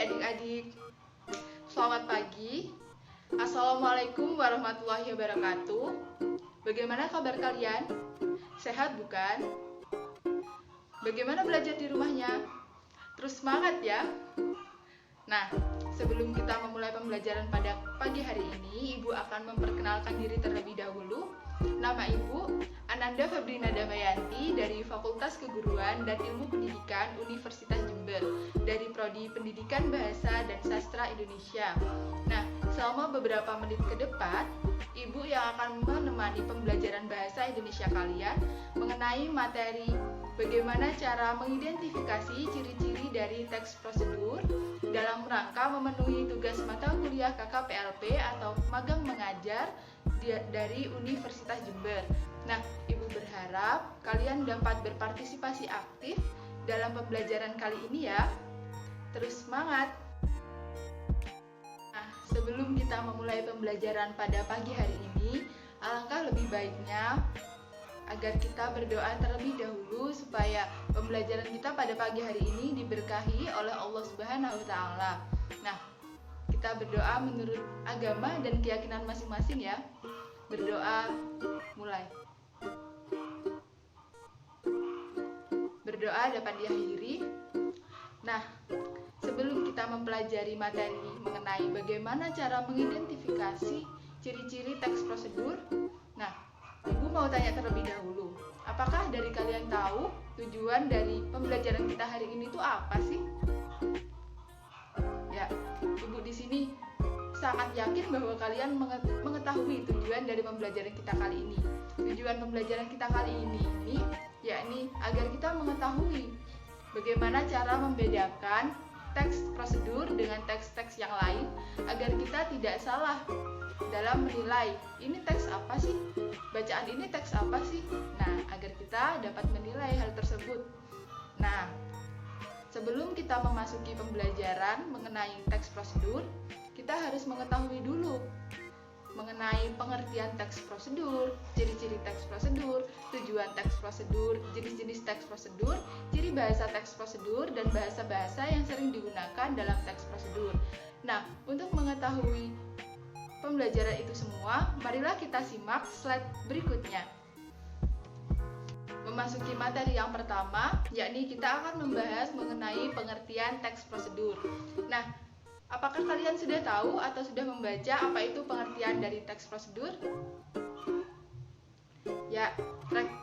adik-adik, selamat pagi. Assalamualaikum warahmatullahi wabarakatuh. Bagaimana kabar kalian? Sehat bukan? Bagaimana belajar di rumahnya? Terus semangat ya. Nah, sebelum kita memulai pembelajaran pada pagi hari ini, Ibu akan memperkenalkan diri terlebih dahulu. Nama Ibu Ananda Febrina Damayanti dari Fakultas Keguruan dan Ilmu Pendidikan Universitas Jember dari Prodi Pendidikan Bahasa dan Sastra Indonesia. Nah, selama beberapa menit ke depan, Ibu yang akan menemani pembelajaran bahasa Indonesia kalian mengenai materi bagaimana cara mengidentifikasi ciri-ciri dari teks prosedur dalam rangka memenuhi tugas mata kuliah KKPLP atau magang mengajar dari Universitas Jember. Nah, Ibu berharap kalian dapat berpartisipasi aktif dalam pembelajaran kali ini ya. Terus semangat! Nah, sebelum kita memulai pembelajaran pada pagi hari ini, alangkah lebih baiknya agar kita berdoa terlebih dahulu supaya pembelajaran kita pada pagi hari ini diberkahi oleh Allah Subhanahu wa Ta'ala. Nah, kita berdoa menurut agama dan keyakinan masing-masing ya. Berdoa mulai. Berdoa dapat diakhiri. Nah, sebelum kita mempelajari materi mengenai bagaimana cara mengidentifikasi ciri-ciri teks prosedur, nah, Ibu mau tanya terlebih dahulu, apakah dari kalian tahu tujuan dari pembelajaran kita hari ini itu apa sih? Ya, Ibu di sini sangat yakin bahwa kalian mengetahui tujuan dari pembelajaran kita kali ini. Tujuan pembelajaran kita kali ini yakni agar kita mengetahui bagaimana cara membedakan teks prosedur dengan teks-teks yang lain agar kita tidak salah dalam menilai ini teks apa sih? Bacaan ini teks apa sih? Nah, agar kita dapat menilai hal tersebut. Nah, sebelum kita memasuki pembelajaran mengenai teks prosedur, kita harus mengetahui dulu mengenai pengertian teks prosedur, ciri-ciri teks prosedur, tujuan teks prosedur, jenis-jenis teks prosedur, ciri bahasa teks prosedur, dan bahasa-bahasa yang sering digunakan dalam teks prosedur. Nah, untuk mengetahui pembelajaran itu semua, marilah kita simak slide berikutnya. Memasuki materi yang pertama, yakni kita akan membahas mengenai pengertian teks prosedur. Nah, apakah kalian sudah tahu atau sudah membaca apa itu pengertian dari teks prosedur? Ya,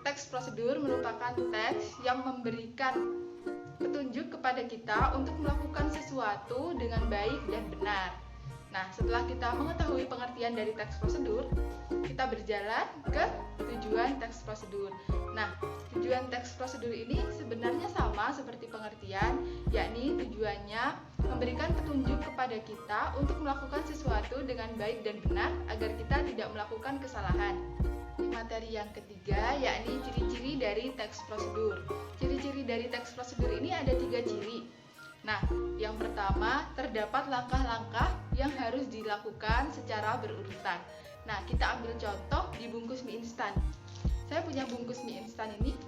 teks prosedur merupakan teks yang memberikan petunjuk kepada kita untuk melakukan sesuatu dengan baik dan benar. Nah, setelah kita mengetahui pengertian dari teks prosedur, kita berjalan ke tujuan teks prosedur. Nah, tujuan teks prosedur ini sebenarnya sama seperti pengertian, yakni tujuannya memberikan petunjuk kepada kita untuk melakukan sesuatu dengan baik dan benar agar kita tidak melakukan kesalahan. Materi yang ketiga, yakni ciri-ciri dari teks prosedur. Ciri-ciri dari teks prosedur ini ada 3 ciri. Nah, yang pertama, terdapat langkah-langkah yang harus dilakukan secara berurutan. Nah, kita ambil contoh di bungkus mie instan. Saya punya bungkus mie instan ini.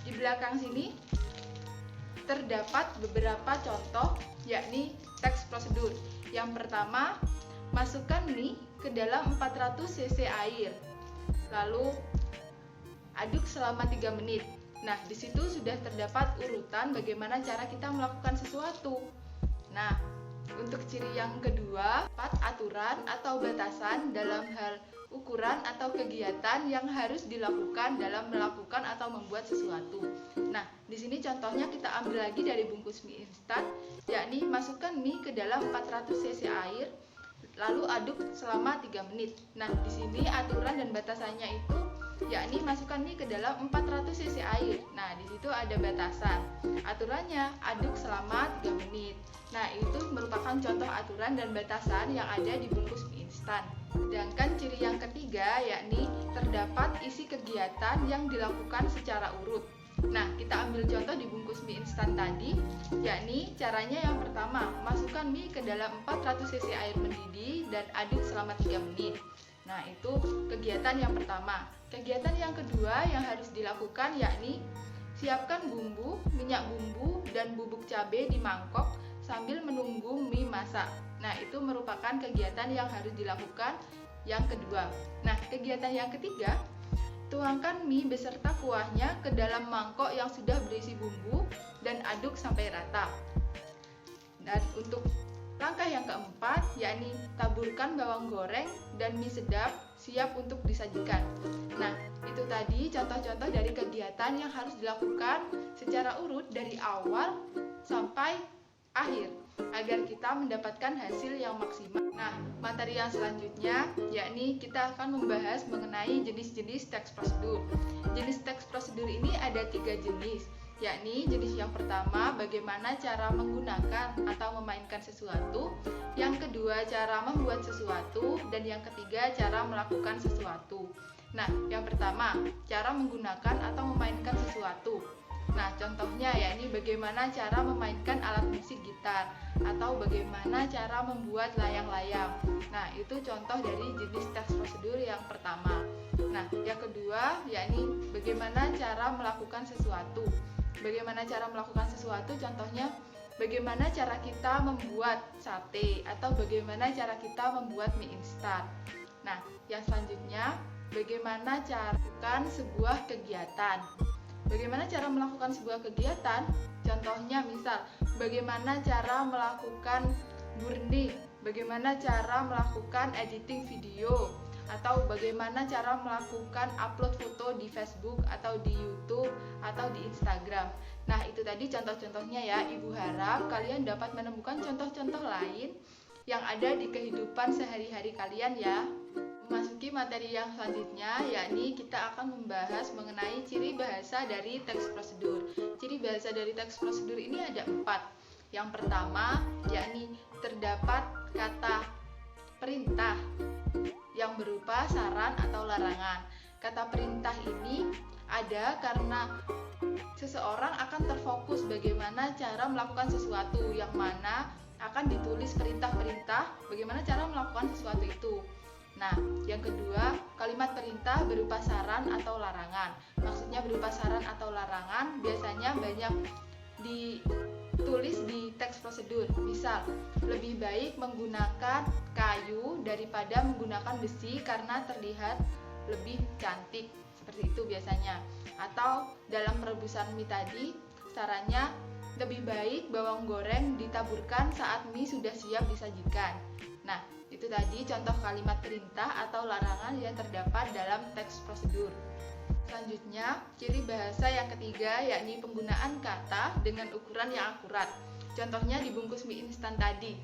Di belakang sini terdapat beberapa contoh, yakni teks prosedur. Yang pertama, masukkan mie ke dalam 400 cc air. Lalu aduk selama 3 menit. Nah, di situ sudah terdapat urutan bagaimana cara kita melakukan sesuatu. Nah, untuk ciri yang kedua, aturan atau batasan dalam hal ukuran atau kegiatan yang harus dilakukan dalam melakukan atau membuat sesuatu. Nah, di sini contohnya kita ambil lagi dari bungkus mie instan, yakni masukkan mie ke dalam 400 cc air, lalu aduk selama 3 menit. Nah, di sini aturan dan batasannya itu yakni masukkan mie ke dalam 400 cc air. Nah, di situ ada batasan. Aturannya aduk selama 3 menit. Nah, itu merupakan contoh aturan dan batasan yang ada di bungkus mie instan. Sedangkan ciri yang ketiga yakni terdapat isi kegiatan yang dilakukan secara urut. Nah, kita ambil contoh di bungkus mie instan tadi, yakni caranya yang pertama, masukkan mie ke dalam 400 cc air mendidih dan aduk selama 3 menit. Nah, itu kegiatan yang pertama. Kegiatan yang kedua yang harus dilakukan yakni siapkan bumbu, minyak bumbu, dan bubuk cabai di mangkok sambil menunggu memasak. Nah, itu merupakan kegiatan yang harus dilakukan yang kedua. Nah, kegiatan yang ketiga, tuangkan mie beserta kuahnya ke dalam mangkok yang sudah berisi bumbu dan aduk sampai rata. Dan untuk langkah yang keempat, yakni taburkan bawang goreng dan mie sedap siap untuk disajikan. Nah, itu tadi contoh-contoh dari kegiatan yang harus dilakukan secara urut dari awal sampai akhir agar kita mendapatkan hasil yang maksimal. Nah, materi yang selanjutnya yakni kita akan membahas mengenai jenis-jenis teks prosedur. Jenis teks prosedur ini ada 3 jenis, yakni jenis yang pertama bagaimana cara menggunakan atau memainkan sesuatu, yang kedua cara membuat sesuatu, dan yang ketiga cara melakukan sesuatu. Nah, yang pertama cara menggunakan atau memainkan sesuatu. Nah, contohnya yakni bagaimana cara memainkan alat musik gitar atau bagaimana cara membuat layang-layang. Nah, itu contoh dari jenis teks prosedur yang pertama. Nah, yang kedua yakni bagaimana cara melakukan sesuatu. Bagaimana cara melakukan sesuatu, contohnya bagaimana cara kita membuat sate atau bagaimana cara kita membuat mie instan. Nah, yang selanjutnya bagaimana cara melakukan sebuah kegiatan. Bagaimana cara melakukan sebuah kegiatan? Contohnya misal, bagaimana cara melakukan burning, bagaimana cara melakukan editing video, atau bagaimana cara melakukan upload foto di Facebook atau di YouTube atau di Instagram. Nah, itu tadi contoh-contohnya ya. Ibu harap kalian dapat menemukan contoh-contoh lain yang ada di kehidupan sehari-hari kalian ya. Memasuki materi yang selanjutnya, yakni kita akan membahas mengenai ciri bahasa dari teks prosedur. Ciri bahasa dari teks prosedur ini ada 4. Yang pertama, yakni terdapat kata perintah yang berupa saran atau larangan. Kata perintah ini ada karena seseorang akan terfokus bagaimana cara melakukan sesuatu, yang mana akan ditulis perintah-perintah bagaimana cara melakukan sesuatu itu. Nah, yang kedua, kalimat perintah berupa saran atau larangan. Maksudnya berupa saran atau larangan biasanya banyak ditulis di teks prosedur. Misal, lebih baik menggunakan kayu daripada menggunakan besi karena terlihat lebih cantik. Seperti itu biasanya. Atau dalam perebusan mie tadi, sarannya lebih baik bawang goreng ditaburkan saat mie sudah siap disajikan. Nah, itu tadi contoh kalimat perintah atau larangan yang terdapat dalam teks prosedur. Selanjutnya, ciri bahasa yang ketiga yakni penggunaan kata dengan ukuran yang akurat. Contohnya di bungkus mie instan tadi.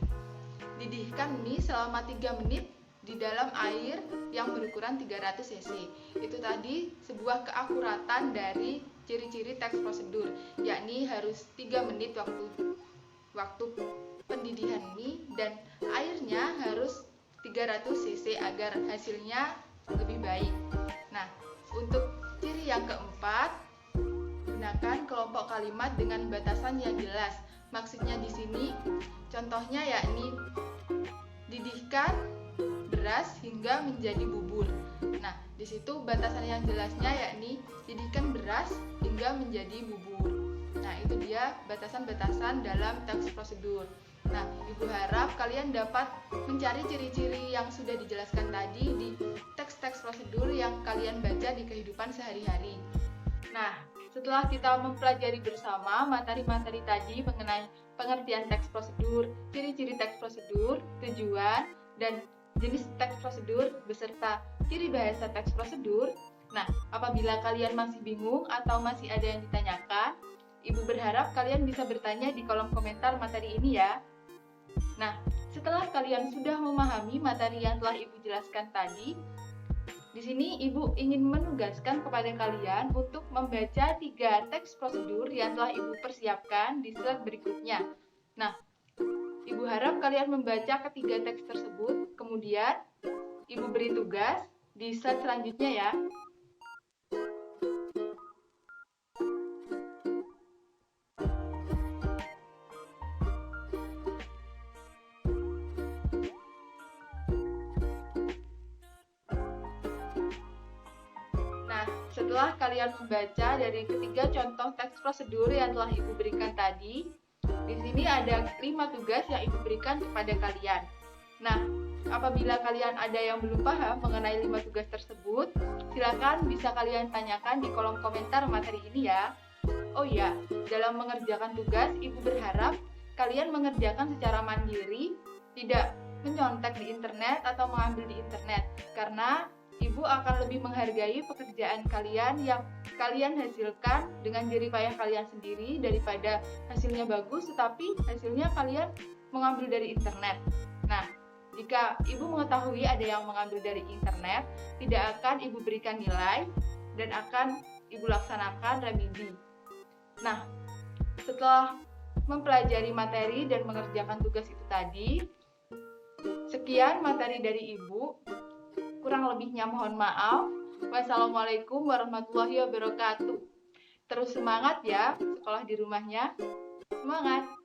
Didihkan mie selama 3 menit di dalam air yang berukuran 300 cc. Itu tadi sebuah keakuratan dari ciri-ciri teks prosedur, yakni harus 3 menit waktu pendidihan mie dan airnya harus 300 cc agar hasilnya lebih baik. Nah, untuk ciri yang keempat, gunakan kelompok kalimat dengan batasan yang jelas. Maksudnya di sini contohnya yakni didihkan beras hingga menjadi bubur. Nah, di situ batasan yang jelasnya yakni didihkan beras hingga menjadi bubur. Nah, itu dia batasan-batasan dalam teks prosedur. Nah, Ibu harap kalian dapat mencari ciri-ciri yang sudah dijelaskan tadi di teks-teks prosedur yang kalian baca di kehidupan sehari-hari. Nah, setelah kita mempelajari bersama materi-materi tadi mengenai pengertian teks prosedur, ciri-ciri teks prosedur, tujuan, dan jenis teks prosedur beserta ciri bahasa teks prosedur. Nah, apabila kalian masih bingung atau masih ada yang ditanyakan, Ibu berharap kalian bisa bertanya di kolom komentar materi ini ya. Nah, setelah kalian sudah memahami materi yang telah Ibu jelaskan tadi, di sini Ibu ingin menugaskan kepada kalian untuk membaca 3 teks prosedur yang telah Ibu persiapkan di slide berikutnya. Nah, Ibu harap kalian membaca ketiga teks tersebut, kemudian Ibu beri tugas di slide selanjutnya ya. Setelah kalian membaca dari ketiga contoh teks prosedur yang telah Ibu berikan tadi, Di sini ada 5 tugas yang Ibu berikan kepada kalian. Nah, apabila kalian ada yang belum paham mengenai 5 tugas tersebut, silakan bisa kalian tanyakan di kolom komentar materi ini ya. Oh iya, dalam mengerjakan tugas, Ibu berharap kalian mengerjakan secara mandiri, tidak menyontek di internet atau mengambil di internet, karena Ibu akan lebih menghargai pekerjaan kalian yang kalian hasilkan dengan jerih payah kalian sendiri daripada hasilnya bagus tetapi hasilnya kalian mengambil dari internet. Nah, jika Ibu mengetahui ada yang mengambil dari internet, tidak akan Ibu berikan nilai dan akan Ibu laksanakan remedi. Nah, setelah mempelajari materi dan mengerjakan tugas itu tadi, sekian materi dari Ibu. Kurang lebihnya mohon maaf. Wassalamualaikum warahmatullahi wabarakatuh. Terus semangat ya sekolah di rumahnya. Semangat!